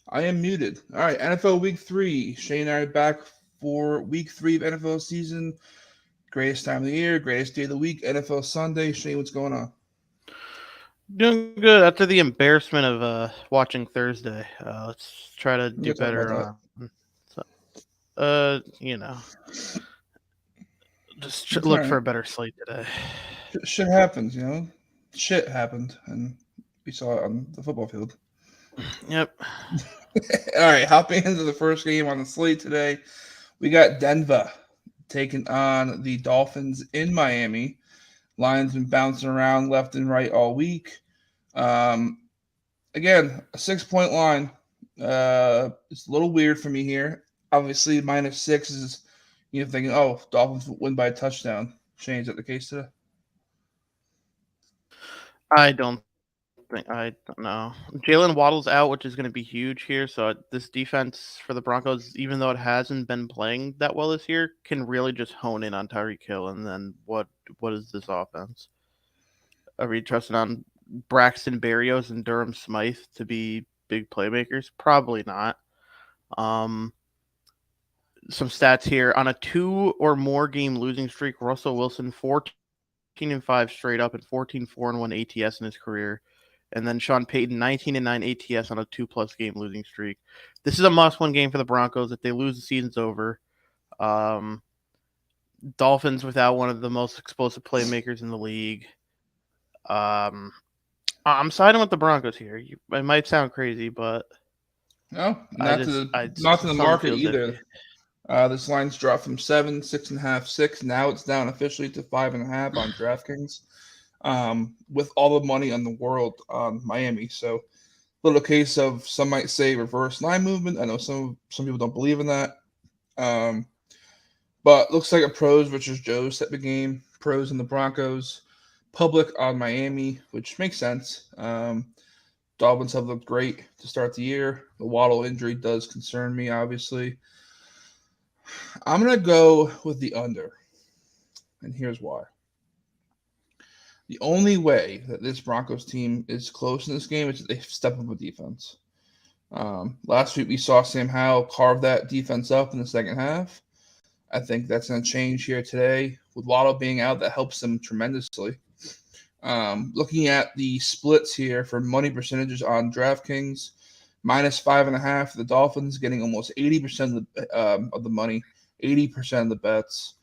I am muted. All right, NFL Week 3. Shane and I are back for Week 3 of NFL season. Greatest time of the year, greatest day of the week, NFL Sunday. Shane, what's going on? Doing good after the embarrassment of watching Thursday. Let's try to We do got to talk about better that. on. So, just It's all look for right. a better slate today. Shit happens, you know? Shit happened, and we saw it on the football field. Yep. All right, hopping into the first game on the slate today. We got Denver taking on the Dolphins in Miami. Lions been bouncing around left and right all week. Um, Again, a 6 point line. It's a little weird for me here. Obviously, -6 is thinking, oh, Dolphins win by a touchdown. Shane, is that the case today? I don't know. Jalen Waddle's out, which is going to be huge here. So this defense for the Broncos, even though it hasn't been playing that well this year, can really just hone in on Tyreek Hill. And then what is this offense? Are we trusting on Braxton Berrios and Durham Smythe to be big playmakers? Probably not. Um, some stats here on a two or more game losing streak. Russell Wilson 14-5 straight up and 14-4-1 ATS in his career, and then Sean Payton 19-9 ATS on a 2+ game losing streak. This is a must-win game for the Broncos. If they lose, the season's over. Um, Dolphins without one of the most explosive playmakers in the league. Um, I'm siding with the Broncos here. It might sound crazy, but No, I not to the something market feels either. iffy. This line's dropped from 7, 6.5, 6. Now it's down officially to 5.5 on DraftKings. With all the money in the world on Miami, so little case of some might say reverse line movement. I know some people don't believe in that. Um, but looks like a pros versus Joe's type of game. Pros in the Broncos, public on Miami, which makes sense. Dolphins have looked great to start the year. The Waddle injury does concern me, obviously. I'm gonna go with the under, and here's why. The only way that this Broncos team is close in this game is that they step up a defense. Last week we saw Sam Howell carve that defense up in the second half. I think that's going to change here today. With Waddle being out, that helps them tremendously. Looking at the splits here for money percentages on DraftKings, -5.5 for the Dolphins, getting almost 80% of the money, 80% of the bets.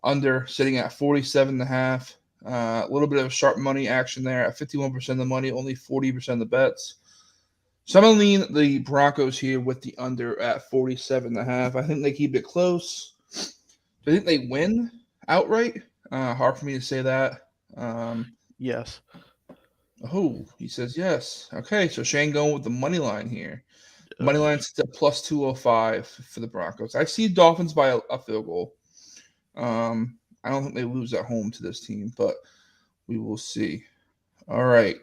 Under sitting at 47.5. A little bit of sharp money action there at 51% of the money, only 40% of the bets. So I'm gonna lean the Broncos here with the under at 47.5. I think they keep it close. Do I think they win outright? Hard for me to say that. Um, Yes. oh, he says yes. Okay, so Shane going with the money line here. Money line sits at plus 205 for the Broncos. I see Dolphins by a field goal. I don't think they lose at home to this team, but we will see. All right.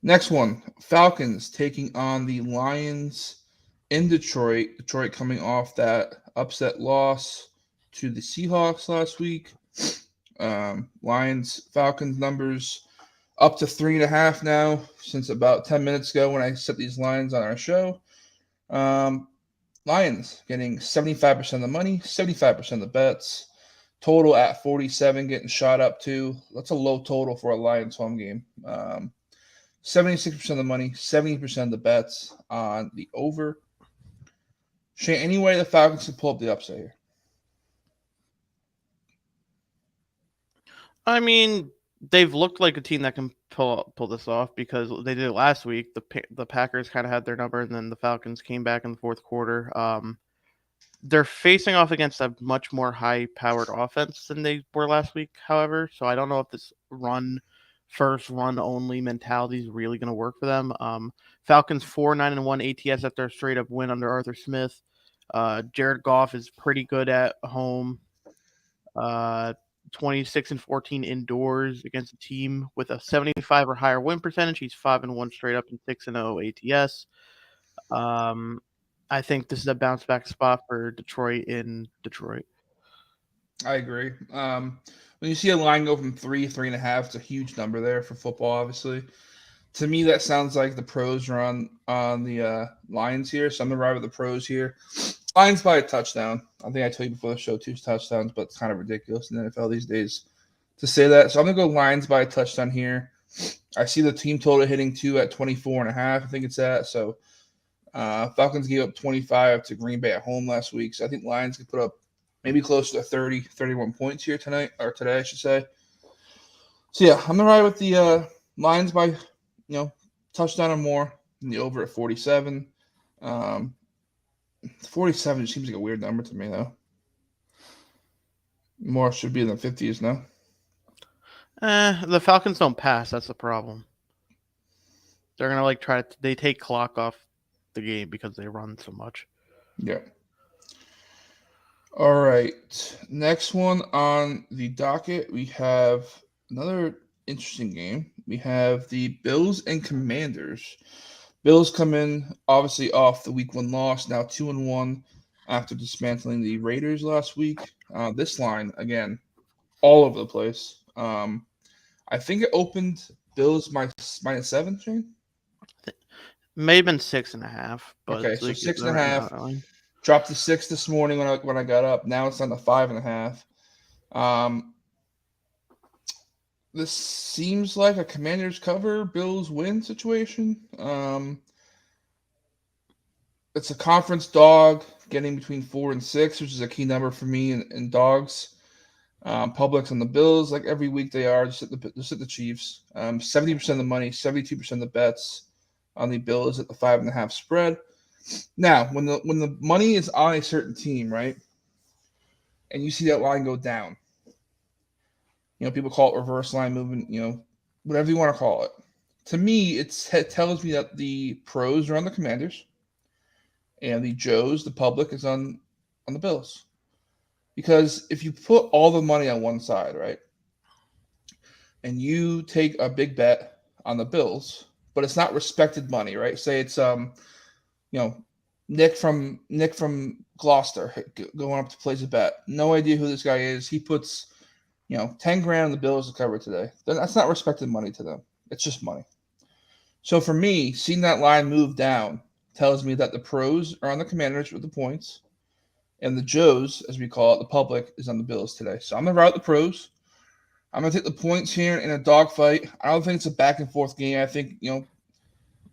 Next one, Falcons taking on the Lions in Detroit. Detroit coming off that upset loss to the Seahawks last week. Lions Falcons numbers up to 3.5 now since about 10 minutes ago when I set these lines on our show. Um, Lions getting 75% of the money, 75% of the bets. Total at 47, getting shot up to. That's a low total for a Lions home game. 76% of the money, 70% of the bets on the over. Shane, any way the Falcons can pull up the upset here? I mean, they've looked like a team that can pull this off because they did it last week. The Packers kind of had their number, and then the Falcons came back in the fourth quarter. They're facing off against a much more high-powered offense than they were last week, however. So I don't know if this run only mentality is really going to work for them. Falcons 4-9-1 ATS after a straight up win under Arthur Smith. Jared Goff is pretty good at home. Uh, 26-14 indoors against a team with a 75 or higher win percentage. He's 5-1 straight up and 6-0 ATS. Um, I think this is a bounce back spot for Detroit in Detroit. I agree. When you see a line go from 3, 3.5, it's a huge number there for football, obviously. To me, that sounds like the pros are on the Lions here. So I'm gonna ride with the pros here. Lions by a touchdown. I think I told you before the show 2 touchdowns, but it's kind of ridiculous in the NFL these days to say that. So I'm gonna go Lions by a touchdown here. I see the team total hitting 2 at 24.5. I think it's at. So Falcons gave up 25 to Green Bay at home last week. So I think Lions could put up maybe close to 30, 31 points here tonight, or today, I should say. So yeah, I'm gonna ride with the Lions by touchdown or more, and the over at 47. 47 seems like a weird number to me, though. More should be in the 50s, no? The Falcons don't pass. That's the problem. They're gonna they take clock off the game because they run so much. Yeah. All right. Next one on the docket, we have another interesting game. We have the Bills and Commanders. Bills come in obviously off the week 1 loss, now 2-1 after dismantling the Raiders last week. This line again, all over the place. I think it opened Bills -7, Shane. May have been 6.5. But okay, so 6.5. Dropped to 6 this morning when I got up. Now it's on the 5.5. This seems like a Commanders cover, Bills win situation. It's a conference dog getting between 4 and 6, which is a key number for me in dogs. Publix on the Bills, like every week they are, just at the Chiefs. 70% of the money, 72% of the bets on the Bills at the 5.5 spread. Now, when the money is on a certain team, right, and you see that line go down, people call it reverse line movement, whatever you want to call it. To me, it tells me that the pros are on the Commanders, and the Joes, the public, is on the Bills. Because if you put all the money on one side, right, and you take a big bet on the Bills, but it's not respected money, right? Say it's Nick from Gloucester going up to place a bet. No idea who this guy is. He puts 10 grand on the Bills to cover today. That's not respected money to them. It's just money. So for me, seeing that line move down tells me that the pros are on the Commanders with the points, and the Joes, as we call it, the public, is on the Bills today. So I'm going to route the pros. I'm going to take the points here in a dogfight. I don't think it's a back and forth game. I think,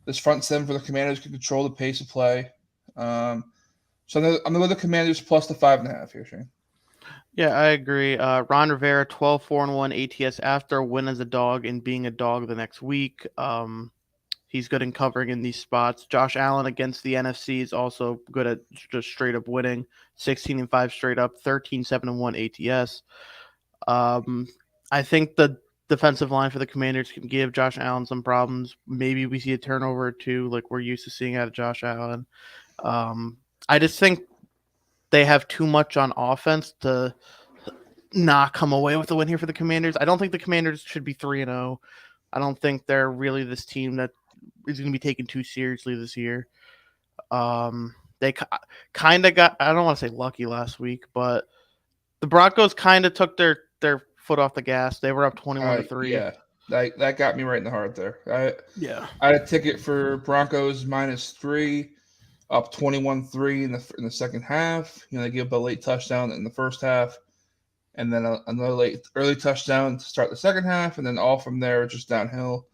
this front seven for the Commanders can control the pace of play. So I'm going to go with the Commanders plus the 5.5 here, Shane. Yeah, I agree. Ron Rivera, 12-4-1 ATS after a win as a dog and being a dog the next week. He's good in covering in these spots. Josh Allen against the NFC is also good at just straight up winning. 16-5 straight up, 13-7-1 ATS. I think the defensive line for the Commanders can give Josh Allen some problems. Maybe we see a turnover or two like we're used to seeing out of Josh Allen. I just think they have too much on offense to not come away with the win here for the Commanders. I don't think the Commanders should be 3-0. I don't think they're really this team that is going to be taken too seriously this year. They kind of got, I don't want to say lucky last week, but the Broncos kind of took their foot off the gas. They were up 21-3. Yeah, that got me right in the heart there. I had a ticket for Broncos -3, up 21-3 in the second half. They give up a late touchdown in the first half, and then another early touchdown to start the second half, and then all from there just downhill.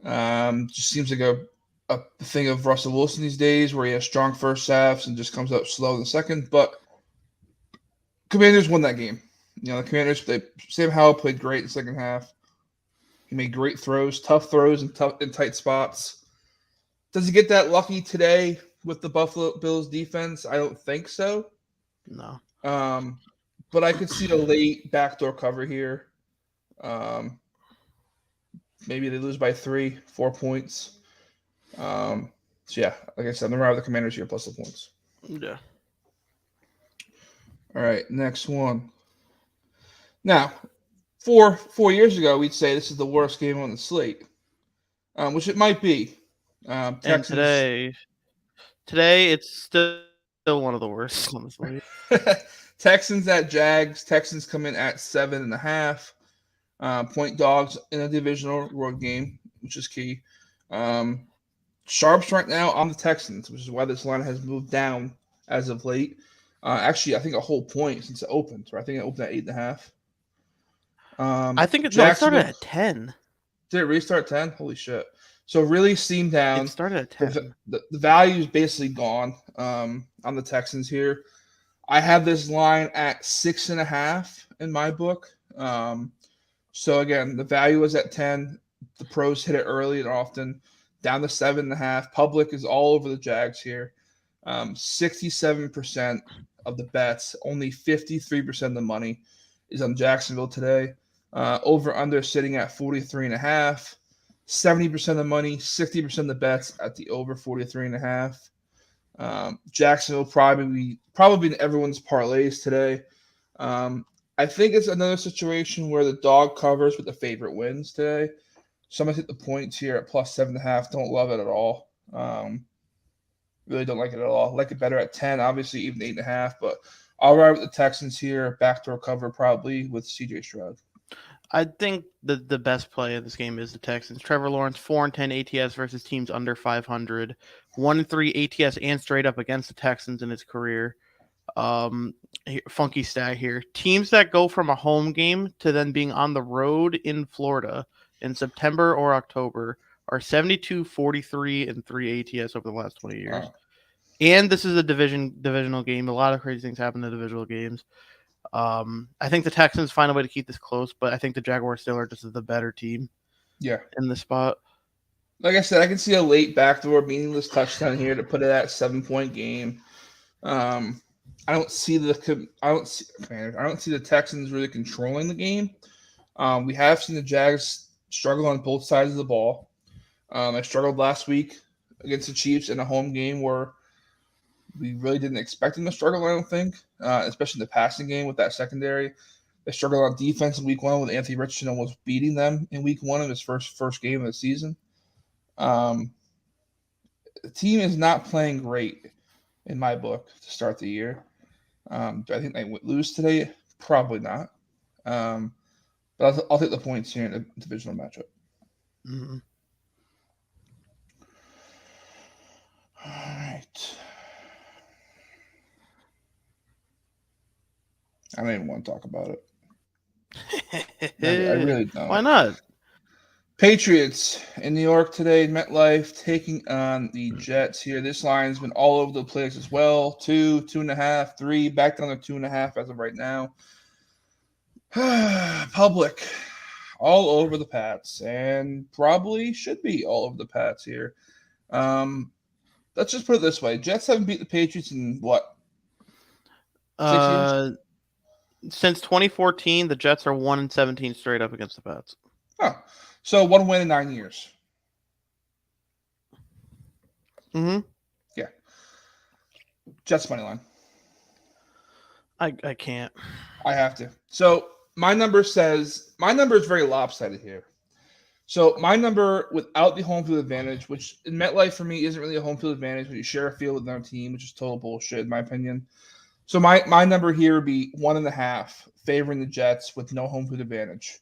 Just seems like a thing of Russell Wilson these days, where he has strong first halves and just comes up slow in the second. But Commanders won that game. The Commanders, Sam Howell played great in the second half. He made great throws, tough throws in tight spots. Does he get that lucky today with the Buffalo Bills defense? I don't think so. No. But I could see a late backdoor cover here. Maybe they lose by 3-4 points. So yeah, like I said, I'm gonna ride with the Commanders here plus the points. Yeah. All right, next one. Now, 4 years ago, we'd say this is the worst game on the slate, which it might be. Texans, and today it's still one of the worst on the slate. Texans at Jags. Texans come in at 7.5 point dogs in a divisional road game. which is key. Sharps right now on the Texans, which is why this line has moved down as of late. Actually, I think a whole point since it opened. Right? I think it opened at 8.5. I think it Jacksonville started at 10. did it restart 10? Holy shit! So really steamed down. It started at 10. The value is basically gone on the Texans here. I have this line at 6.5 in my book. So again, the value was at 10. The pros hit it early and often. Down to 7.5. Public is all over the Jags here. 67% of the bets, only 53% of the money is on Jacksonville today. Over under sitting at 43.5. 70% of the money, 60% of the bets at the over 43.5. Jacksonville probably in everyone's parlays today. I think it's another situation where the dog covers but the favorite wins today. So I'm gonna hit the points here at plus 7.5. Don't love it at all. Really don't like it at all. Like it better at 10, obviously even 8.5. But I'll ride with the Texans here. Backdoor cover probably with CJ Stroud. I think the best play in this game is the Texans. Trevor Lawrence, 4-10 ATS versus teams under 500. 1-3 ATS and straight up against the Texans in his career. Funky stat here. Teams that go from a home game to then being on the road in Florida in September or October are 72, 43, and 3 ATS over the last 20 years. Oh. And this is a divisional game. A lot of crazy things happen in divisional games. I think the Texans find a way to keep this close, but I think the Jaguars still are just the better team. Yeah. In this spot. Like I said, I can see a late backdoor meaningless touchdown here to put it at 7-point game. I don't see the Texans really controlling the game. We have seen the Jags struggle on both sides of the ball. I struggled last week against the Chiefs in a home game where we really didn't expect them to struggle, I don't think, especially in the passing game with that secondary. They struggled on defense in week 1 with Anthony Richardson almost beating them in week 1 of his first game of the season. The team is not playing great in my book to start the year. Do I think they would lose today? Probably not. But I'll take the points here in the divisional matchup. Mm-hmm. All right. I don't even want to talk about it. I really don't. Why not? Patriots in New York today, MetLife taking on the Jets here. This line's been all over the place as well. 2, 2.5, 3, back down to 2.5 as of right now. Public all over the Pats and probably should be all over the Pats here. Let's just put it this way. Jets haven't beat the Patriots in what? 6 years? Since 2014, the Jets are 1-17 straight up against the Pats. Huh. So 1 win in 9 years. Mm-hmm. Yeah. Jets money line. I can't. I have to. So my number is very lopsided here. So my number without the home field advantage, which in MetLife for me isn't really a home field advantage when you share a field with another team, which is total bullshit in my opinion. So my number here would be 1.5 favoring the Jets with no home field advantage.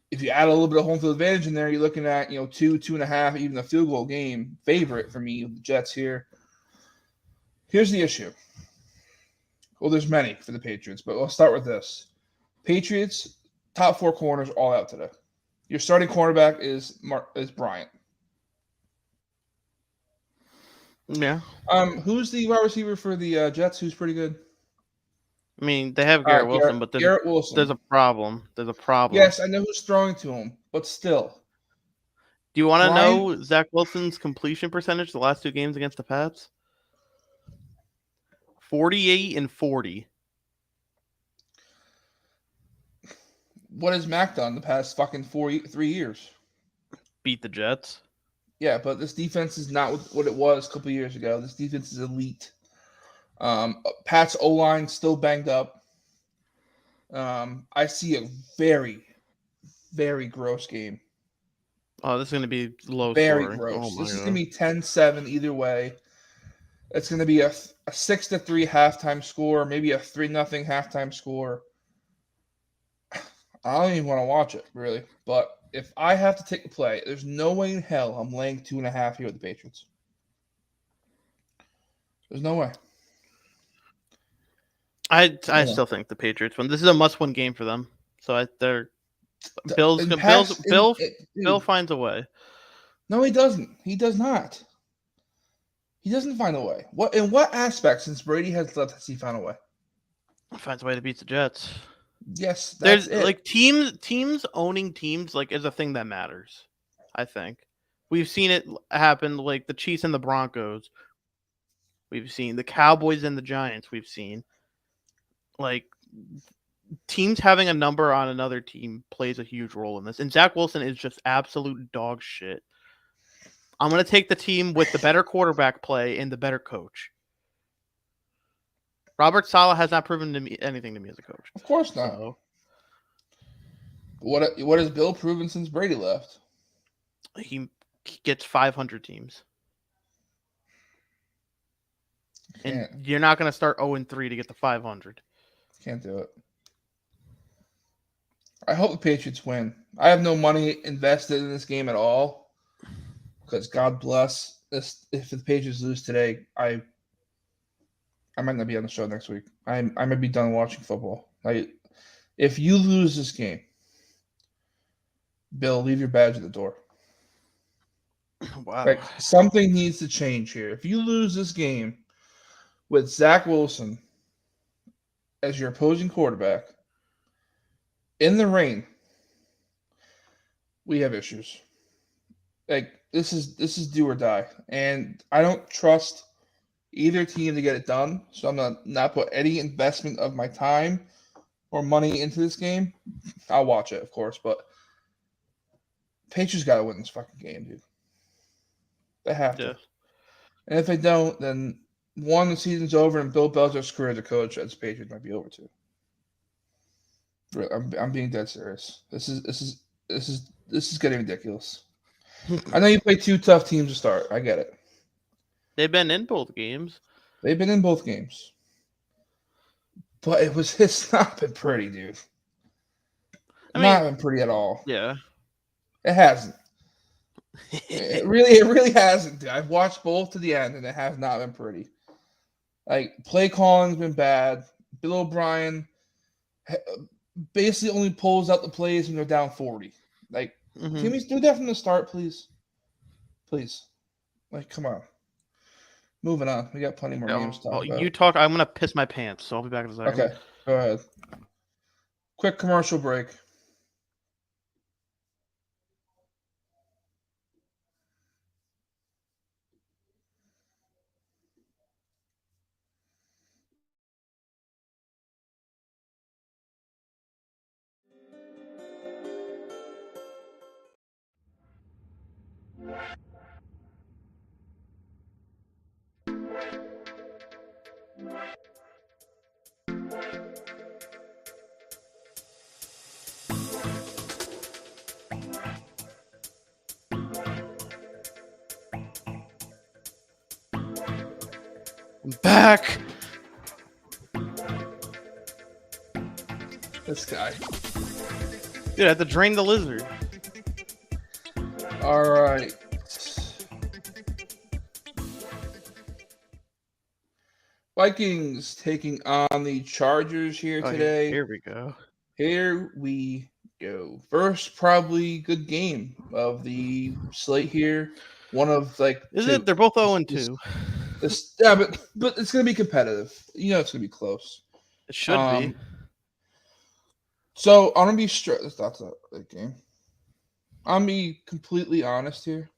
If you add a little bit of home field advantage in there, you're looking at 2, 2.5, even a field goal game favorite for me with the Jets here. Here's the issue. Well, there's many for the Patriots, but I'll start with this. Patriots top 4 corners all out today. Your starting cornerback is Bryant. Yeah. Who's the wide receiver for the Jets? Who's pretty good? I mean, they have Garrett Wilson, but Garrett Wilson. There's a problem. Yes, I know who's throwing to him, but still. Do you want to know Zach Wilson's completion percentage the last 2 games against the Pats? 48 and 40. What has Mac done the past fucking 3 years? Beat the Jets. Yeah, but this defense is not what it was a couple years ago. This defense is elite. Pat's O-line still banged up. I see a very, very gross game. Oh, this is going to be low very scoring. Gross. This is going to be 10-7 either way. It's going to be a 6-3 halftime score, maybe a 3-0 halftime score. I don't even want to watch it, really. But if I have to take the play, there's no way in hell I'm laying 2.5 here with the Patriots. There's no way. I still think the Patriots win. This is a must-win game for them. So they're Bill finds a way. No, he doesn't. He does not. He doesn't find a way. In what aspect, since Brady has left, has he found a way? Finds a way to beat the Jets. Yes, there's like teams owning teams like is a thing that matters. I think we've seen it happen like the Chiefs and the Broncos. We've seen the Cowboys and the Giants. We've seen like teams having a number on another team plays a huge role in this. And Zach Wilson is just absolute dog shit. I'm going to take the team with the better quarterback play and the better coach. Robert Saleh has not proven anything to me as a coach. Of course not. So, what has Bill proven since Brady left? He gets 500 teams. And you're not going to start 0-3 to get the 500. Can't do it. I hope the Patriots win. I have no money invested in this game at all because God bless this. If the Patriots lose today, I might not be on the show next week. I might be done watching football. If you lose this game, Bill, leave your badge at the door. Wow. Something needs to change here. If you lose this game with Zach Wilson as your opposing quarterback in the rain, we have issues. This is do or die, and I don't trust either team to get it done. So I'm gonna not put any investment of my time or money into this game. I'll watch it, of course, but Patriots got to win this fucking game, dude. They have to. And if they don't, then the season's over, and Bill Belichick's career as a coach as Patriots might be over too. I'm being dead serious. This is getting ridiculous. I know you play two tough teams to start. I get it. They've been in both games. But it's not been pretty, dude. Not been pretty at all. Yeah. It hasn't. It really hasn't, dude. I've watched both to the end, and it has not been pretty. Play calling's been bad. Bill O'Brien basically only pulls out the plays when they're down 40. Can we do that from the start, please? Please. Come on. Moving on. We got plenty more games to talk about. You talk. I'm going to piss my pants, so I'll be back in a second. Okay. Go ahead. Quick commercial break. I'm back. This guy. Dude, I had to drain the lizard. All right. Vikings taking on the Chargers here today. Here we go. First, probably good game of the slate here. One of Is it? They're both 0-2. Yeah, but it's gonna be competitive. It's gonna be close. It should be. So I'm gonna be straight. That's a game. I'm gonna be completely honest here.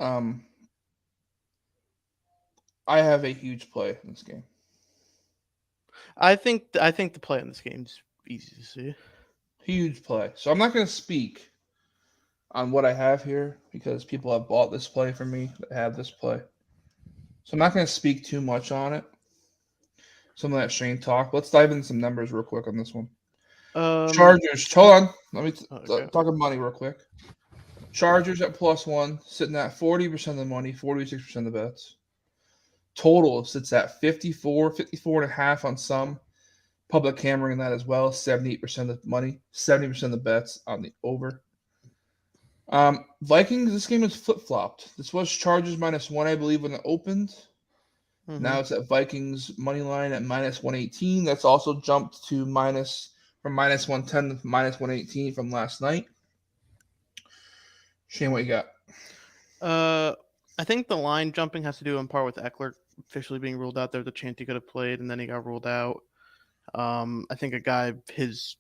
I have a huge play in this game. I think the play in this game is easy to see. Huge play. So I'm not gonna speak on what I have here because people have bought this play from me that have this play. So I'm not going to speak too much on it. Some of that Shane talk. Let's dive into some numbers real quick on this one. Chargers. Hold on. Let me talk about money real quick. Chargers at +1, sitting at 40% of the money, 46% of the bets. Total sits at 54.5 on some. Public hammering that as well. 78% of the money, 70% of the bets on the over. Vikings, this game is flip-flopped. This was Chargers -1, I believe, when it opened. Now it's at Vikings money line at -118. That's also jumped to from -110 to -118 from last night. Shane, what you got? I think the line jumping has to do in part with Eckler officially being ruled out. There's a chance he could have played, and then he got ruled out. I think a guy his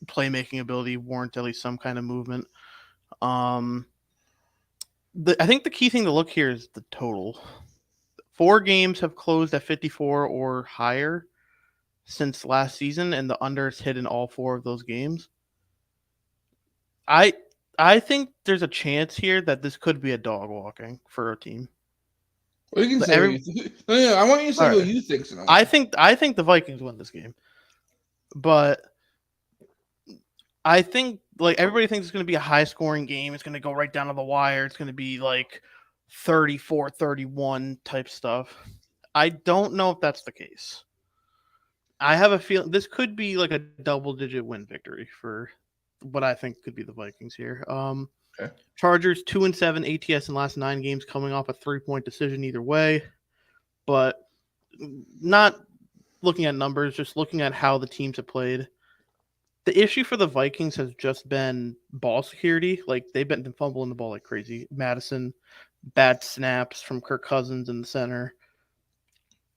playmaking ability warrants at least some kind of movement. I think the key thing to look here is the total. 4 games have closed at 54 or higher since last season, and the unders hit in all 4 of those games. I think there's a chance here that this could be a dog walking for a team. Well, you can say no, I want you to say what you think. I think the Vikings win this game, but I think like everybody thinks it's going to be a high-scoring game. It's going to go right down to the wire. It's going to be like 34-31 type stuff. I don't know if that's the case. I have a feeling this could be like a double-digit win victory for what I think could be the Vikings here. Okay. Chargers 2-7 ATS in last 9 games, coming off a 3-point decision either way, but not looking at numbers, just looking at how the teams have played. The issue for the Vikings has just been ball security. Like they've been fumbling the ball like crazy. Madison, bad snaps from Kirk Cousins in the center.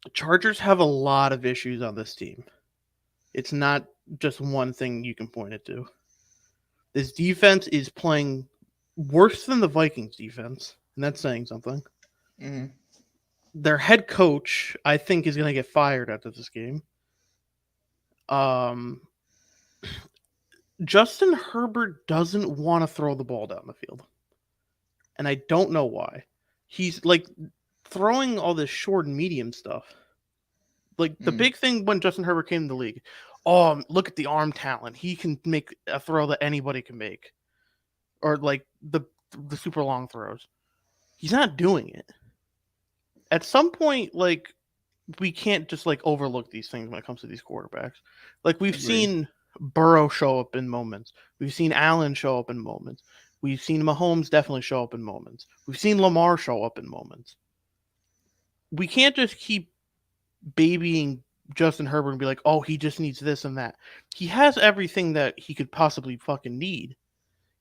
The Chargers have a lot of issues on this team. It's not just one thing you can point it to. This defense is playing worse than the Vikings defense, and that's saying something. Mm-hmm. Their head coach, I think, is going to get fired after this game. Justin Herbert doesn't want to throw the ball down the field, and I don't know why. He's like throwing all this short and medium stuff. Like the big thing when Justin Herbert came to the league, look at the arm talent. He can make a throw that anybody can make. Or like the super long throws. He's not doing it. At some point, like, we can't just like overlook these things when it comes to these quarterbacks. Like we've seen Burrow show up in moments. We've seen Allen show up in moments. We've seen Mahomes definitely show up in moments. We've seen Lamar show up in moments. We can't just keep babying Justin Herbert and be like, oh, he just needs this and that. He has everything that he could possibly fucking need.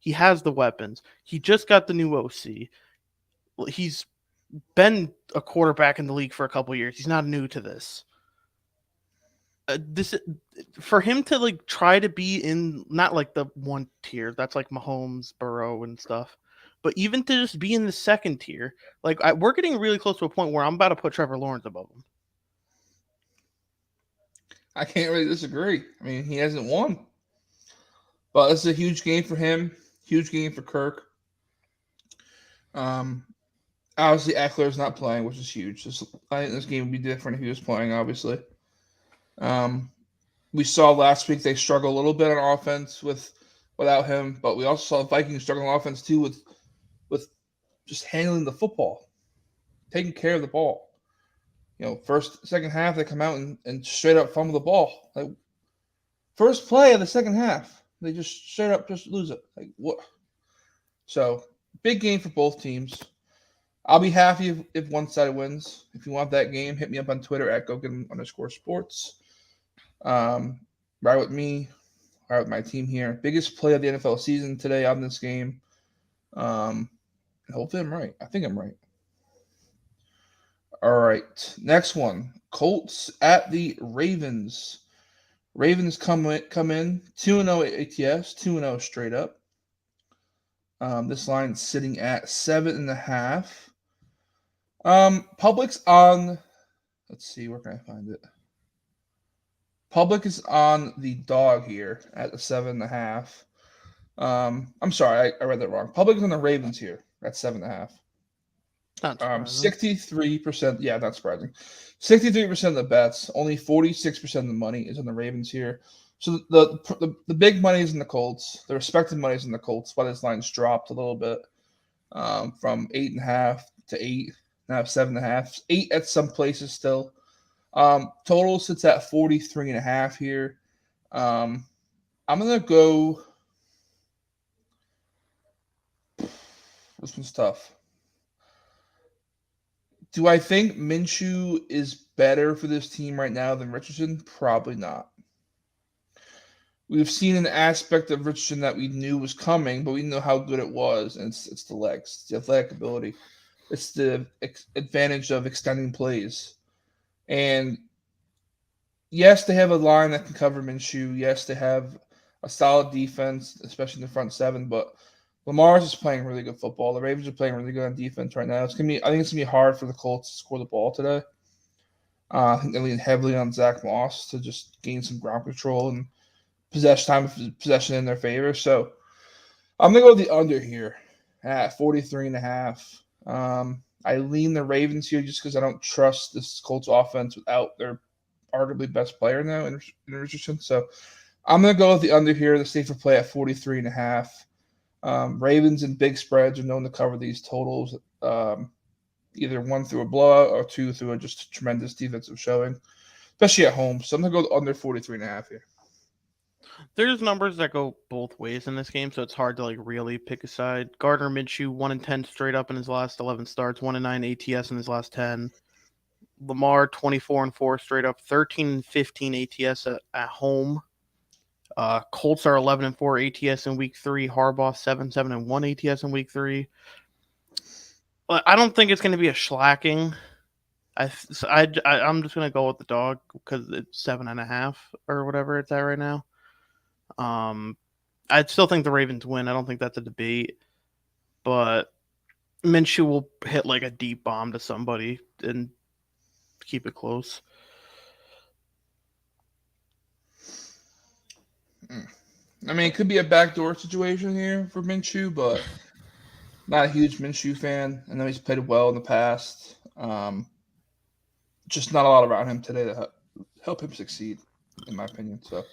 He has the weapons. He just got the new OC. He's been a quarterback in the league for a couple years. He's not new to this. For him to like try to be in not like the one tier that's like Mahomes, Burrow, and stuff, but even to just be in the second tier, like we're getting really close to a point where I'm about to put Trevor Lawrence above him. I can't really disagree. I mean, he hasn't won, but it's a huge game for him. Huge game for Kirk. Obviously, Eckler's not playing, which is huge. I think this game would be different if he was playing, obviously. We saw last week they struggle a little bit on offense without him, but we also saw the Vikings struggle on offense too with just handling the football, taking care of the ball. Second half, they come out and straight up fumble the ball. Like, first play of the second half, they just straight up just lose it. Like, what? So, big game for both teams. I'll be happy if one side wins. If you want that game, hit me up on Twitter at @Gogan_sports. Ride with me, ride with my team here. Biggest play of the NFL season today on this game. Hopefully I'm right. I think I'm right. All right, next one. Colts at the Ravens. Ravens come in 2-0 ATS, 2-0 straight up. This line's sitting at 7.5. Public's on. Let's see, where can I find it? Public is on the dog here at the 7.5. I'm sorry, I read that wrong. Public is on the Ravens here at 7.5. 63%. Yeah, not surprising. 63% of the bets, only 46% of the money is on the Ravens here. So the big money is in the Colts. The respected money is in the Colts. Why this line's dropped a little bit from 8.5 to 8, now 7.5. 8 at some places still. Total sits at 43.5 here. I'm gonna go. This one's tough. Do I think Minshew is better for this team right now than Richardson? Probably not. We've seen an aspect of Richardson that we knew was coming, but we didn't know how good it was, and it's the legs, it's the athletic ability, it's the advantage of extending plays. And yes, they have a line that can cover Minshew. Yes, they have a solid defense, especially in the front seven. But Lamar's is playing really good football. The Ravens are playing really good on defense right now. I think it's gonna be hard for the Colts to score the ball today. I think they lean heavily on Zach Moss to just gain some ground control and possession in their favor. So I'm gonna go with the under here at 43.5. I lean the Ravens here just because I don't trust this Colts offense without their arguably best player now in Richardson. So I'm gonna go with the under here, the safer play at 43.5. Ravens and big spreads are known to cover these totals. Either one through a blowout or two through a just tremendous defensive showing, especially at home. So I'm gonna go under 43.5 here. There's numbers that go both ways in this game, so it's hard to like really pick a side. Gardner Minshew 1-10 straight up in his last 11 starts, 1-9 ATS in his last 10. Lamar 24-4 straight up, 13-15 ATS at home. Colts are 11-4 ATS in week 3. Harbaugh 7-1 ATS in week 3. But I don't think it's going to be a shellacking. I'm just going to go with the dog because it's 7.5 or whatever it's at right now. I still think the Ravens win. I don't think that's a debate. But Minshew will hit like a deep bomb to somebody and keep it close. I mean, it could be a backdoor situation here for Minshew, but not a huge Minshew fan. I know he's played well in the past. Just not a lot around him today to help him succeed, in my opinion. So,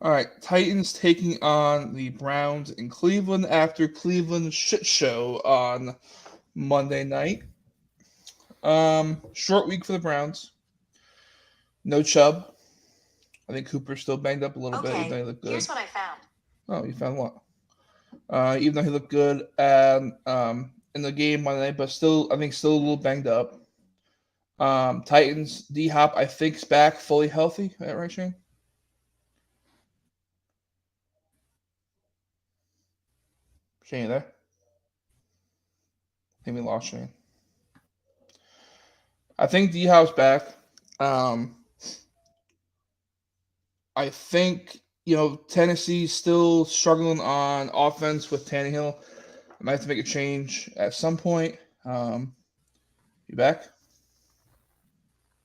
all right, Titans taking on the Browns in Cleveland after Cleveland's shit show on Monday night. Short week for the Browns. No Chubb. I think Cooper's still banged up a little bit, even though he looked good. Here's what I found. Oh, you found what? Even though he looked good in the game Monday night, but still a little banged up. Titans, D-Hop, I think, is back fully healthy. Is that right, Shane? Shane, you there? I think we lost Shane. I think D-Hop's back. I think, Tennessee's still struggling on offense with Tannehill. I might have to make a change at some point. You back?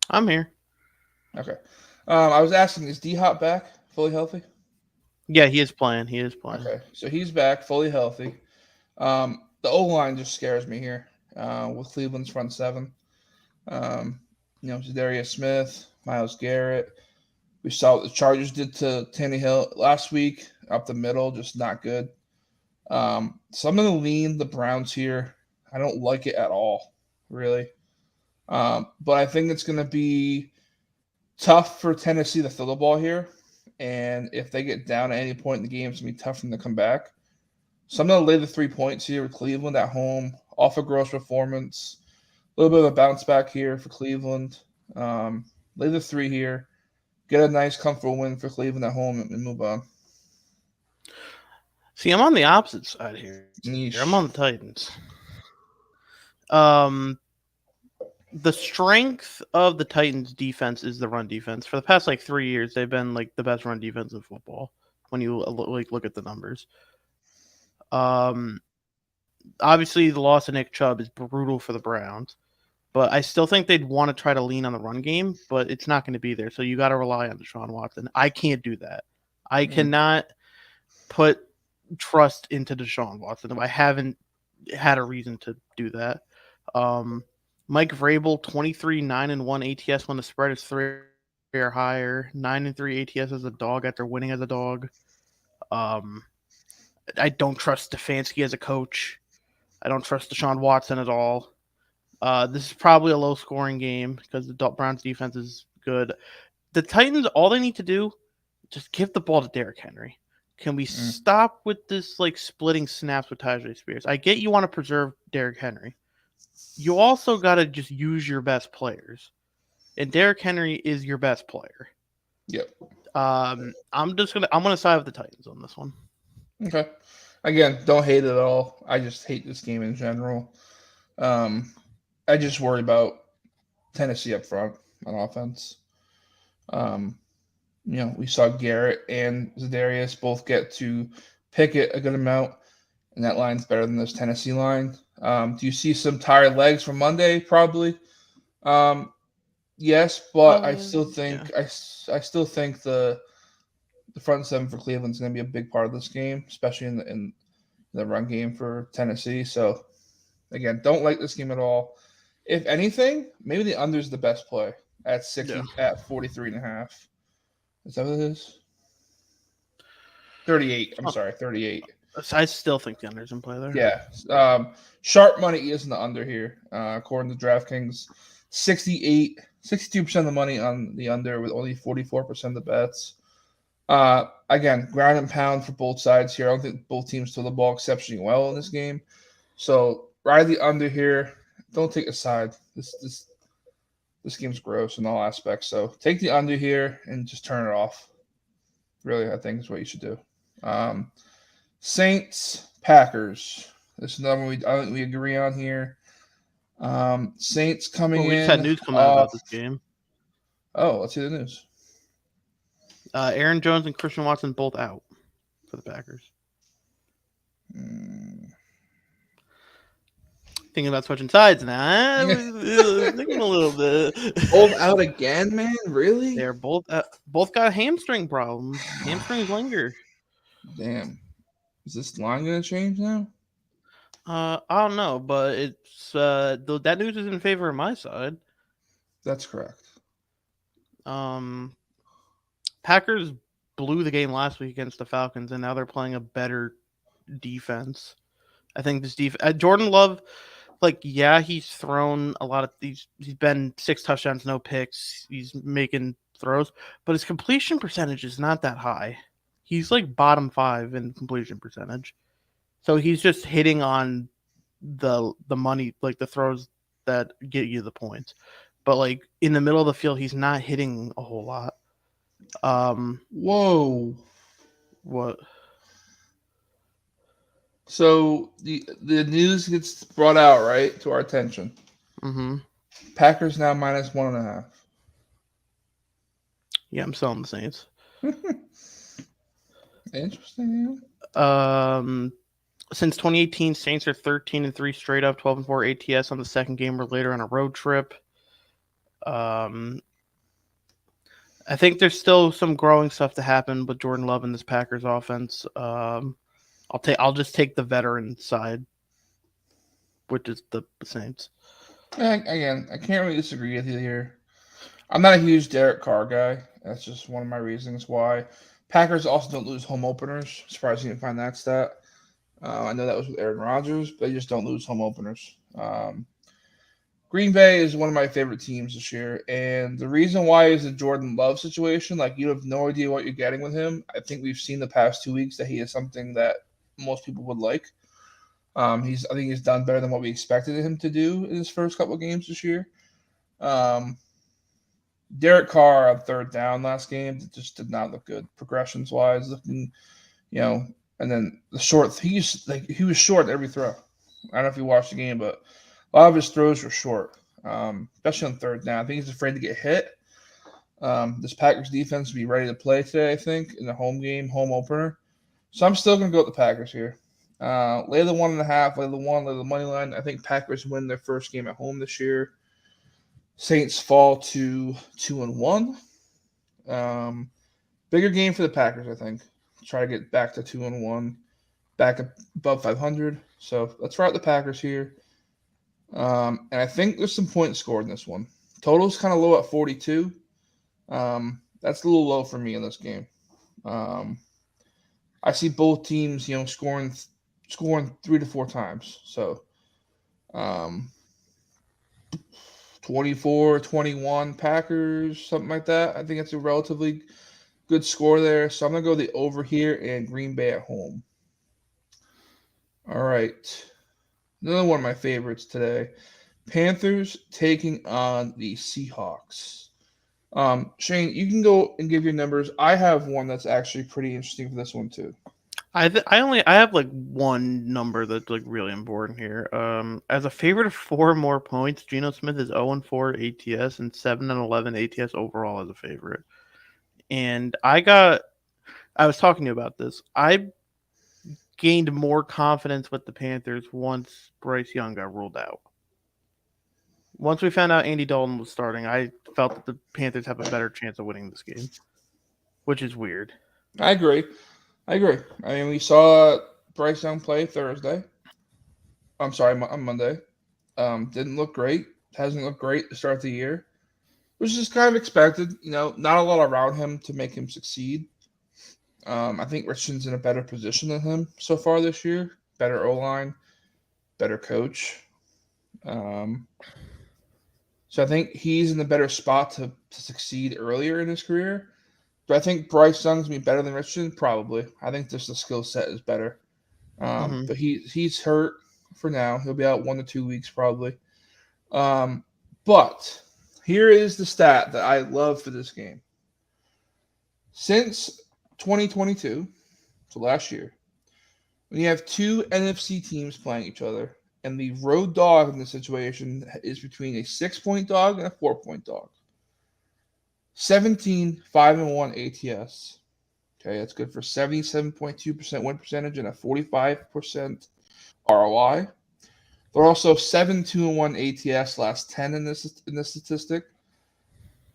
I'm here. Okay. I was asking, is D-Hop back fully healthy? Yeah, he is playing. Okay, so he's back fully healthy. The O-line just scares me here with Cleveland's front seven. Zadarius Smith, Myles Garrett. We saw what the Chargers did to Tannehill last week, up the middle, just not good. So I'm going to lean the Browns here. I don't like it at all, really. But I think it's going to be tough for Tennessee to throw the ball here. And if they get down at any point in the game, it's going to be tough for them to come back. So I'm going to lay the 3 points here with Cleveland at home, off a gross performance. A little bit of a bounce back here for Cleveland. Lay the 3 here. Get a nice, comfortable win for Cleveland at home and move on. See, I'm on the opposite side here. I'm on the Titans. The strength of the Titans' defense is the run defense. For the past 3 years, they've been the best run defense in football. When you look at the numbers, obviously the loss of Nick Chubb is brutal for the Browns. But I still think they'd want to try to lean on the run game, but it's not going to be there. So you got to rely on Deshaun Watson. I can't do that. I cannot put trust into Deshaun Watson. I haven't had a reason to do that. Mike Vrabel, 23-9-1 ATS when the spread is 3 or higher. 9-3 ATS as a dog after winning as a dog. I don't trust Stefanski as a coach. I don't trust Deshaun Watson at all. This is probably a low-scoring game because the Browns' defense is good. The Titans, all they need to do, just give the ball to Derrick Henry. Can we stop with this like splitting snaps with Tyjae Spears? I get you want to preserve Derrick Henry. You also got to just use your best players, and Derrick Henry is your best player. Yep. I'm gonna side with the Titans on this one. Okay. Again, don't hate it at all. I just hate this game in general. I just worry about Tennessee up front on offense. We saw Garrett and Za'Darius both get to pick it a good amount, and that line's better than this Tennessee line. Do you see some tired legs from Monday? Probably. Yes, but I still think I still think the front seven for Cleveland is going to be a big part of this game, especially in the run game for Tennessee. So again, don't like this game at all. If anything, maybe the under is the best play at 60 at 43.5. Is that what it is? 38. I'm sorry, 38. I still think the under's in play there. Yeah. Sharp money is in the under here. According to DraftKings, 62% of the money on the under with only 44% of the bets. Again, ground and pound for both sides here. I don't think both teams throw the ball exceptionally well in this game. So ride the under here. Don't take a side. This game's gross in all aspects. So take the under here and just turn it off. Really, I think is what you should do. Saints, Packers. This is another one I think we agree on here. Saints coming in. We just had news come out about this game. Oh, let's see the news. Aaron Jones and Christian Watson both out for the Packers. Thinking about switching sides now. Thinking a little bit. Both out again, man? Really? They're both got hamstring problems. Hamstrings linger. Damn. Is this line going to change now? I don't know, but it's that news is in favor of my side. That's correct. Packers blew the game last week against the Falcons, and now they're playing a better defense. I think this defense, Jordan Love, he's thrown a lot of these. He's been 6 touchdowns, no picks. He's making throws, but his completion percentage is not that high. He's like bottom 5 in completion percentage. So he's just hitting on the money, like the throws that get you the points. But like in the middle of the field, he's not hitting a whole lot. Whoa. What? So the news gets brought out, right, to our attention. Mm-hmm. Packers now minus 1.5. Yeah, I'm selling the Saints. Interesting. Since 2018, Saints are 13-3 straight up, 12-4 ATS on the second game or later on a road trip. I think there's still some growing stuff to happen with Jordan Love in this Packers offense. I'll just take the veteran side, which is the Saints. Again, I can't really disagree with you here. I'm not a huge Derek Carr guy. That's just one of my reasons why. Packers also don't lose home openers. Surprised you didn't find that stat. I know that was with Aaron Rodgers, but they just don't lose home openers. Green Bay is one of my favorite teams this year, and the reason why is the Jordan Love situation. Like, you have no idea what you're getting with him. I think we've seen the past 2 weeks that he is something that most people would like. I think he's done better than what we expected him to do in his first couple of games this year. Derek Carr on third down last game just did not look good progressions wise. Looking, and then the short, he was short every throw. I don't know if you watched the game, but a lot of his throws were short, especially on third down. I think he's afraid to get hit. This Packers defense will be ready to play today, I think, in the home game, home opener. So I'm still going to go with the Packers here. Lay the 1.5, lay the money line. I think Packers win their first game at home this year. Saints fall to 2-1. Bigger game for the Packers, I think. Try to get back to 2-1, back above 500. So let's ride the Packers here. And I think there's some points scored in this one. Total's kind of low at 42. That's a little low for me in this game. I see both teams, scoring 3 to 4 times. So, 24-21 Packers, something like that. I think it's a relatively good score there. So I'm going to go the over here and Green Bay at home. All right. Another one of my favorites today. Panthers taking on the Seahawks. Shane, you can go and give your numbers. I have one that's actually pretty interesting for this one too. I have like one number that's like really important here. As a favorite of 4 more points, Geno Smith is 0-4 ATS and 7-11 ATS overall as a favorite. And I was talking to you about this. I gained more confidence with the Panthers once Bryce Young got ruled out. Once we found out Andy Dalton was starting, I felt that the Panthers have a better chance of winning this game, which is weird. I agree. I mean, we saw Bryce Young play Thursday. I'm sorry, on Monday. Didn't look great. Hasn't looked great to start the year, which is kind of expected. Not a lot around him to make him succeed. I think Richardson's in a better position than him so far this year. Better O line, better coach. So I think he's in a better spot to succeed earlier in his career. Do I think Bryce Young's gonna be better than Richardson? Probably. I think just the skill set is better. But he's hurt for now. He'll be out 1 to 2 weeks probably. But here is the stat that I love for this game. Since 2022, so last year, when you have two NFC teams playing each other, and the road dog in this situation is between a 6-point dog and a 4-point dog. 17, 5-1 ATS. Okay, that's good for 77.2% win percentage and a 45% ROI. They're also 7-2-1 ATS last 10 in this statistic.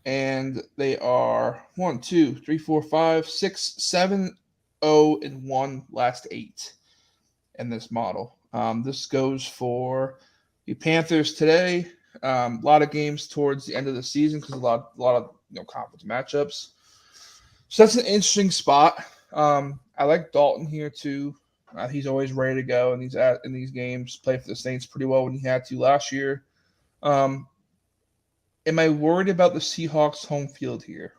And they are 1, 2, 3, 4, 5, 6, 7, 0, and 1 last 8 in this model. This goes for the Panthers today. A lot of games towards the end of the season because a lot of conference matchups. So that's an interesting spot. I like Dalton here too. He's always ready to go in these games. Played for the Saints pretty well when he had to last year. Am I worried about the Seahawks home field here?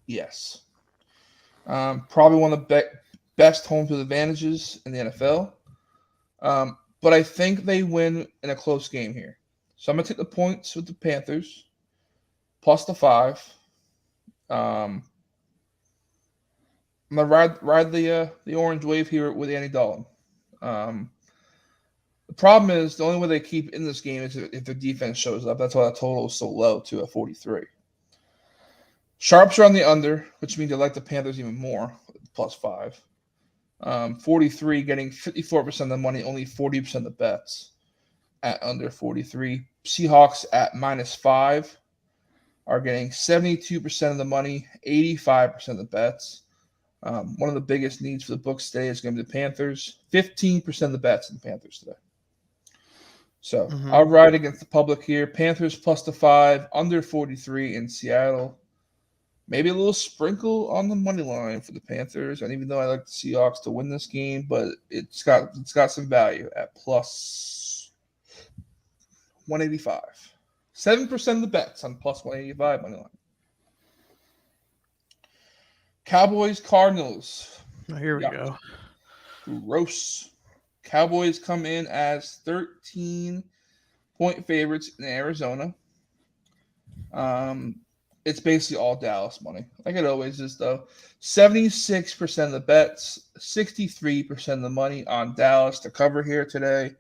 Yes. Probably one of the best home field advantages in the NFL. But I think they win in a close game here. So I'm going to take the points with the Panthers, plus the 5. I'm going to ride the orange wave here with Andy Dalton. The problem is the only way they keep in this game is if the defense shows up. That's why the total is so low, too, at 43. Sharps are on the under, which means I like the Panthers even more, plus 5. 43 getting 54% of the money, only 40% of the bets at under 43. Seahawks at minus 5 are getting 72% of the money, 85% of the bets. One of the biggest needs for the books today is going to be the Panthers. 15% of the bets in the Panthers today. So I'll ride against the public here. Panthers plus the 5, under 43 in Seattle. Maybe a little sprinkle on the money line for the Panthers. And even though I like the Seahawks to win this game, but it's got some value at plus 185. 7% of the bets on plus 185 money line. Cowboys, Cardinals. Here we go. Gross. Cowboys come in as 13-point favorites in Arizona. It's basically all Dallas money, like it always is, though. 76% of the bets, 63% of the money on Dallas to cover here today.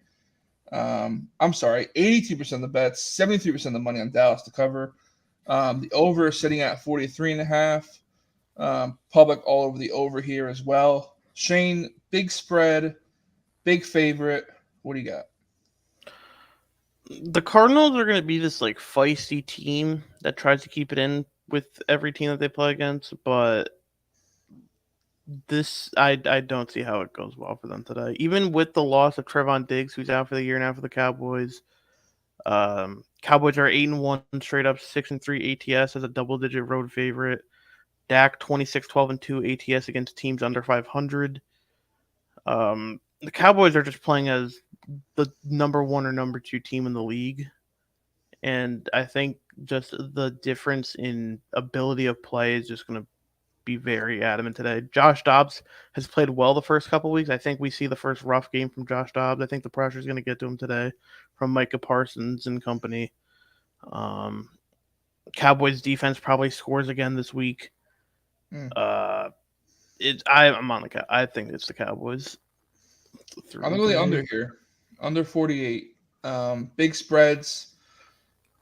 I'm sorry, 82% of the bets, 73% of the money on Dallas to cover. The over is sitting at 43.5. Public all over the over here as well. Shane, big spread, big favorite. What do you got? The Cardinals are going to be this like feisty team that tries to keep it in with every team that they play against, but I don't see how it goes well for them today. Even with the loss of Trevon Diggs, who's out for the year now for the Cowboys. Cowboys are 8-1 straight up, 6-3 ATS as a double-digit road favorite. Dak 26-12-2 ATS against teams under 500. The Cowboys are just playing as the number 1 or number 2 team in the league, And I think just the difference in ability of play is just going to be very adamant today. Josh Dobbs has played well the first couple weeks. I think we see the first rough game from Josh Dobbs. I think the pressure is going to get to him today from Micah Parsons and company. Cowboys defense probably scores again this week. I'm on the. I think it's the Cowboys. I'm gonna go the under here, under 48. Big spreads,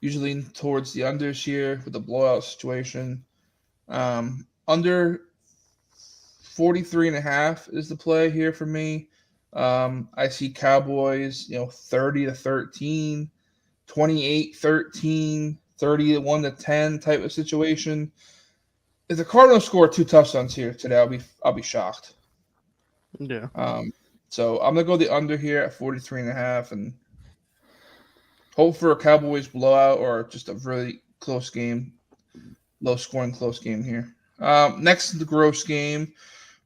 usually towards the unders here with the blowout situation. Under 43.5 is the play here for me. I see Cowboys, 30-13, 28-13, 31-10 type of situation. If the Cardinals score 2 touchdowns here today, I'll be shocked. Yeah. So I'm gonna go the under here at 43.5 and hope for a Cowboys blowout or just a really close game, low scoring close game here. Next, the gross game.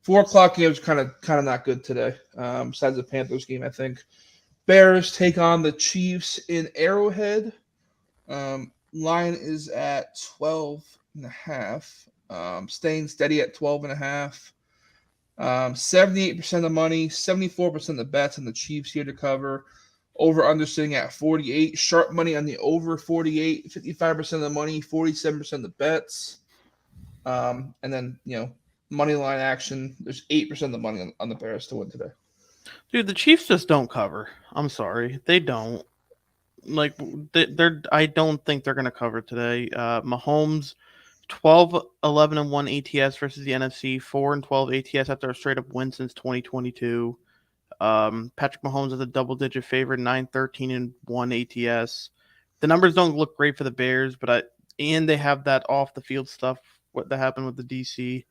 4:00 game is kind of not good today. Besides the Panthers game, I think. Bears take on the Chiefs in Arrowhead. Line is at 12.5. Staying steady at 12.5. 78% of the money, 74% of the bets on the Chiefs here to cover. Over under sitting at 48. Sharp money on the over 48. 55% of the money, 47% of the bets. And then, money line action. There's 8% of the money on the Bears to win today. Dude, the Chiefs just don't cover. I'm sorry. They don't. Like, I don't think they're going to cover today. Mahomes, 12-11-1 ATS versus the NFC, 4-12 ATS after a straight-up win since 2022. Patrick Mahomes is a double-digit favorite, 9-13-1 ATS. The numbers don't look great for the Bears, and they have that off-the-field stuff that happened with the DC.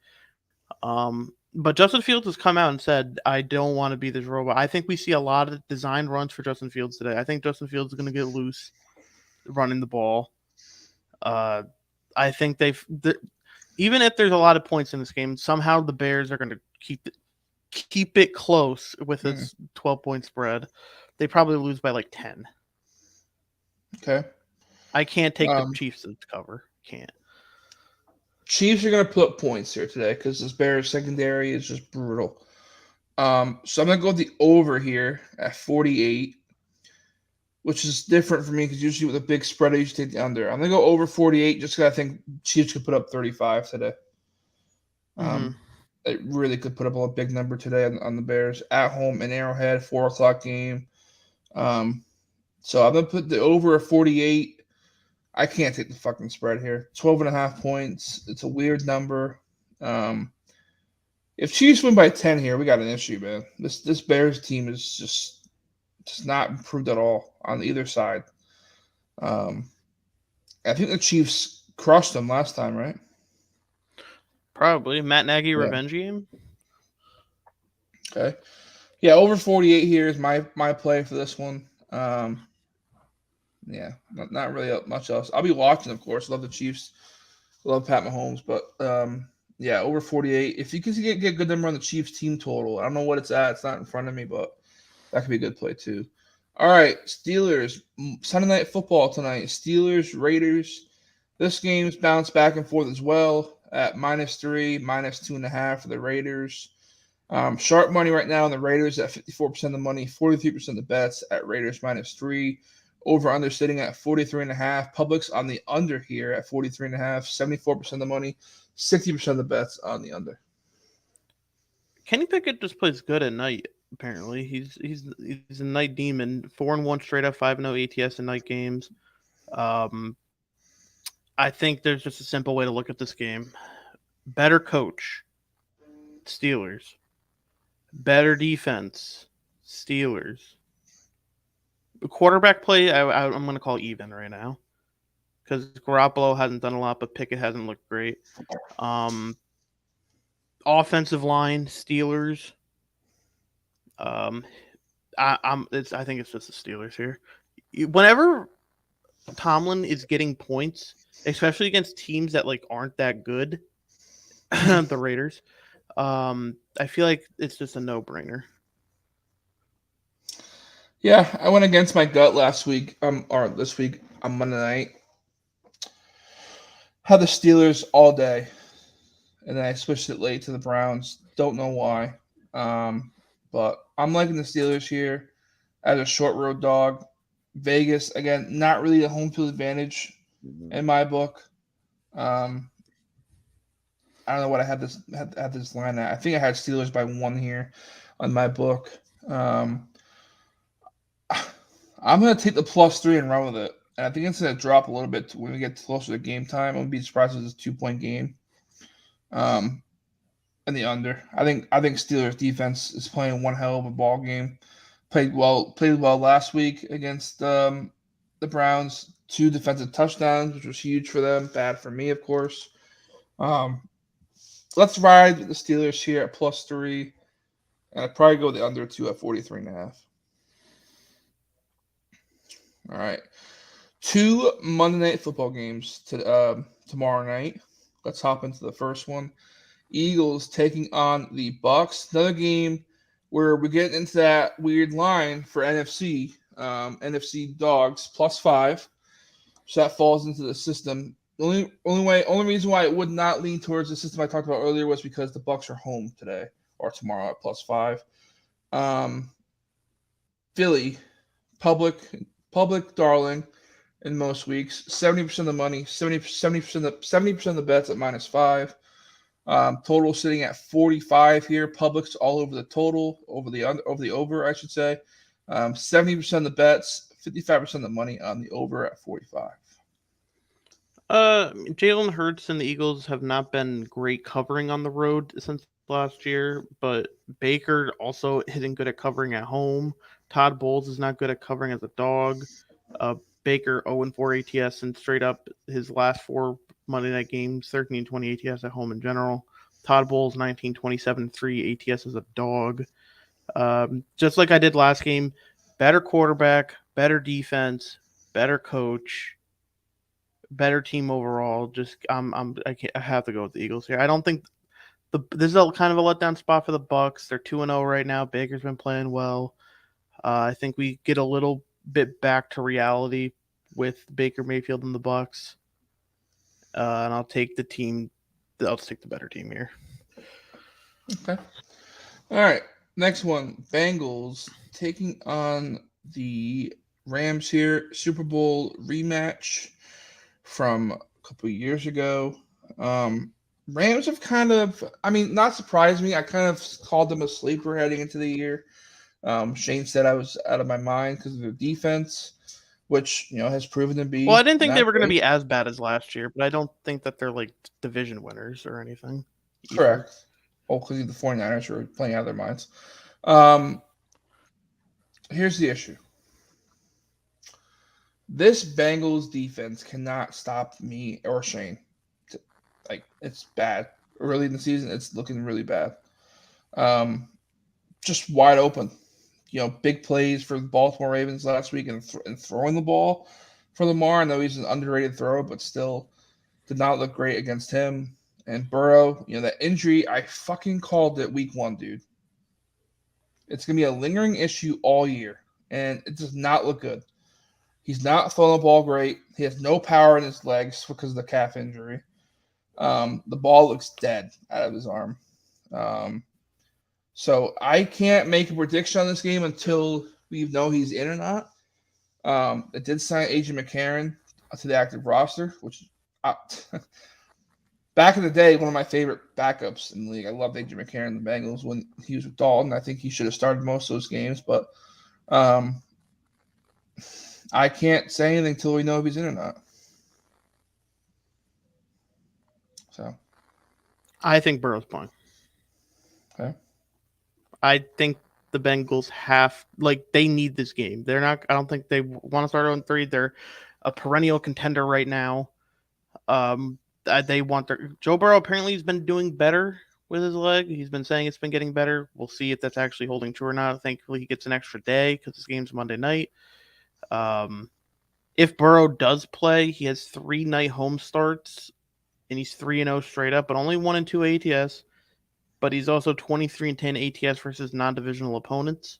But Justin Fields has come out and said, I don't want to be this robot. I think we see a lot of designed runs for Justin Fields today. I think Justin Fields is going to get loose running the ball. I think even if there's a lot of points in this game, somehow the Bears are going to keep it close with this 12-point spread. They probably lose by like 10. Okay. I can't take the Chiefs to cover. Can't. Chiefs are going to put up points here today because this Bears secondary is just brutal. So I'm going to go with the over here at 48, which is different for me because usually with a big spread, I usually take the under. I'm going to go over 48 just because I think Chiefs could put up 35 today. It really could put up a big number today on the Bears at home in Arrowhead, 4:00 game. So I'm going to put the over at 48. I can't take the fucking spread here. 12.5 points. It's a weird number. If Chiefs win by 10 here, we got an issue, man. This Bears team is just not improved at all on either side. I think the Chiefs crushed them last time, right? Probably. Matt Nagy revenge game. Okay. Yeah, over 48 here is my play for this one. Yeah, not really much else. I'll be watching, of course. Love the Chiefs. Love Pat Mahomes. But, yeah, over 48. If you can get a good number on the Chiefs team total, I don't know what it's at. It's not in front of me, but that could be a good play too. All right, Steelers. Sunday Night Football tonight. Steelers, Raiders. This game's bounced back and forth as well at -3, -2.5 for the Raiders. Sharp money right now on the Raiders at 54% of the money, 43% of the bets at Raiders -3. Over under sitting at 43.5. Publix on the under here at 43.5, 74% of the money, 60% of the bets on the under. Kenny Pickett just plays good at night. Apparently, he's a night demon. 4-1 straight up, 5-0 ATS in night games. I think there's just a simple way to look at this game. Better coach, Steelers. Better defense, Steelers. Quarterback play, I'm going to call even right now because Garoppolo hasn't done a lot, but Pickett hasn't looked great. Offensive line, Steelers. I think it's just the Steelers here. Whenever Tomlin is getting points, especially against teams that aren't that good, the Raiders, I feel like it's just a no-brainer. Yeah, I went against my gut last week, or this week on Monday night. Had the Steelers all day, and then I switched it late to the Browns. Don't know why, but I'm liking the Steelers here as a short road dog. Vegas again, not really a home field advantage in my book. Um, I don't know what I had this line at. I think I had Steelers by 1 here on my book. Um, I'm gonna take the +3 and run with it. And I think it's gonna drop a little bit when we get closer to game time. I wouldn't be surprised if it's a 2-point game. Um, and the under. I think Steelers defense is playing one hell of a ball game. Played well last week against the Browns. 2 defensive touchdowns, which was huge for them. Bad for me, of course. Um, let's ride with the Steelers here at +3. And I'd probably go with the under 2 at 43.5. All right. 2 Monday Night Football games tomorrow night. Let's hop into the first one. Eagles taking on the Bucks. Another game where we're getting into that weird line for NFC. NFC dogs +5. So that falls into the system. The only reason why it would not lean towards the system I talked about earlier was because the Bucks are home today or tomorrow at +5. Philly, public darling in most weeks. 70% of the money, 70% of the bets at -5. Total sitting at 45 here. Public's all over the total, over the over, I should say. 70% of the bets, 55% of the money on the over at 45. Jalen Hurts and the Eagles have not been great covering on the road since last year, but Baker also isn't good at covering at home. Todd Bowles is not good at covering as a dog. Baker 0-4 ATS and straight up his last 4 Monday night games, 13-20 ATS at home in general. Todd Bowles 19-27-3 ATS as a dog. Just like I did last game, better quarterback, better defense, better coach, better team overall. Just I have to go with the Eagles here. I don't think this is a kind of a letdown spot for the Bucks. They're 2-0 right now. Baker's been playing well. I think we get a little bit back to reality with Baker Mayfield and the Bucks. And I'll take the team. I'll take the better team here. Okay. All right. Next one. Bengals taking on the Rams here. Super Bowl rematch from a couple of years ago. Rams have kind of, not surprised me. I kind of called them a sleeper heading into the year. Shane said I was out of my mind because of their defense, which has proven to be. Well, I didn't think they were going to great. be as bad as last year, but I don't think that they're like division winners or anything. Correct. Oh, because the 49ers were playing out of their minds. Here's the issue. This Bengals defense cannot stop me or Shane. It's bad. Early in the season, it's looking really bad. Just wide open. Big plays for the Baltimore Ravens last week and throwing the ball for Lamar. I know he's an underrated thrower, but still did not look great against him. And Burrow, that injury, I fucking called it week 1, dude. It's going to be a lingering issue all year, and it does not look good. He's not throwing the ball great. He has no power in his legs because of the calf injury. The ball looks dead out of his arm. So I can't make a prediction on this game until we know he's in or not. It did sign A.J. McCarron to the active roster, which back in the day, one of my favorite backups in the league. I loved A.J. McCarron, the Bengals, when he was with Dalton. I think he should have started most of those games, but I can't say anything until we know if he's in or not. So I think Burrow's playing. Okay. I think the Bengals they need this game. They're not. I don't think they want to start 0-3. They're a perennial contender right now. They want Joe Burrow apparently has been doing better with his leg. He's been saying it's been getting better. We'll see if that's actually holding true or not. Thankfully, he gets an extra day because this game's Monday night. If Burrow does play, he has 3 night home starts, and he's 3-0 straight up, but only 1-2 ATS. But he's also 23-10 ATS versus non-divisional opponents.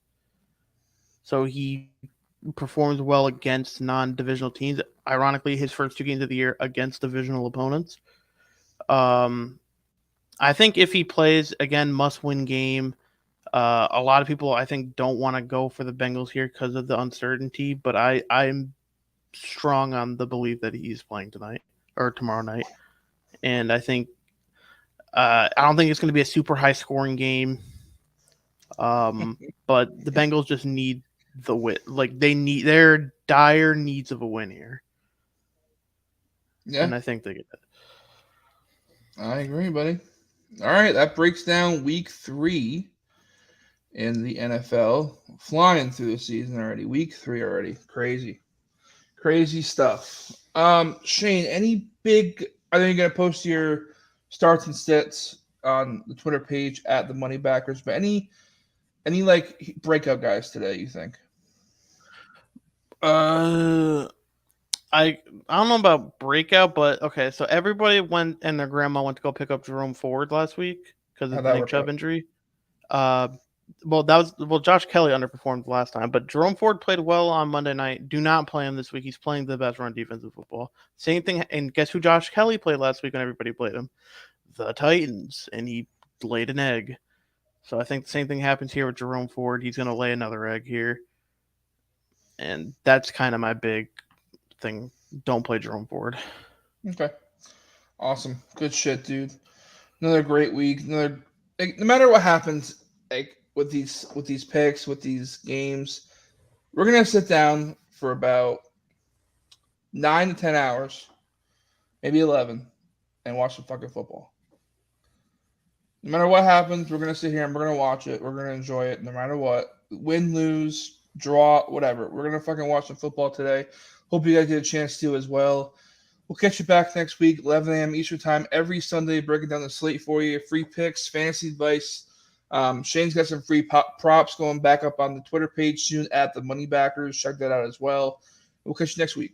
so he performs well against non-divisional teams. Ironically, his first 2 games of the year against divisional opponents. I think if he plays, again, must-win game. A lot of people, I think, don't want to go for the Bengals here because of the uncertainty, but I'm strong on the belief that he's playing tonight or tomorrow night. And I think I don't think it's going to be a super high-scoring game, but the Bengals just need the win. Like, their dire needs of a win here. Yeah. And I think they get it. I agree, buddy. All right, that breaks down week 3 in the NFL. Flying through the season already. Week 3 already. Crazy stuff. Shane, any big? I know you're gonna post your starts and sits on the Twitter page at the Money Backers, but any like breakout guys today? You think? I don't know about breakout, but okay. So everybody went and their grandma went to go pick up Jerome Ford last week because of How'd the that Nick work Chubb out? injury. Josh Kelly underperformed last time, but Jerome Ford played well on Monday night. Do not play him this week. He's playing the best run defense in football. Same thing, and guess who Josh Kelly played last week when everybody played him? The Titans, and he laid an egg. So I think the same thing happens here with Jerome Ford. He's going to lay another egg here, and that's kind of my big thing. Don't play Jerome Ford. Okay. Awesome. Good shit, dude. Another great week. No matter what happens, like with these picks, with these games, we're gonna sit down for about 9 to 10 hours, maybe 11, and watch some fucking football. No matter what happens, we're gonna sit here and we're gonna watch it. We're gonna enjoy it, no matter what. Win, lose, draw, whatever. We're gonna fucking watch some football today. Hope you guys get a chance to as well. We'll catch you back next week, 11 a.m. Eastern Time, every Sunday, breaking down the slate for you. Free picks, fantasy advice. Shane's got some free props going back up on the Twitter page soon at the Money Backers. Check that out as well. We'll catch you next week.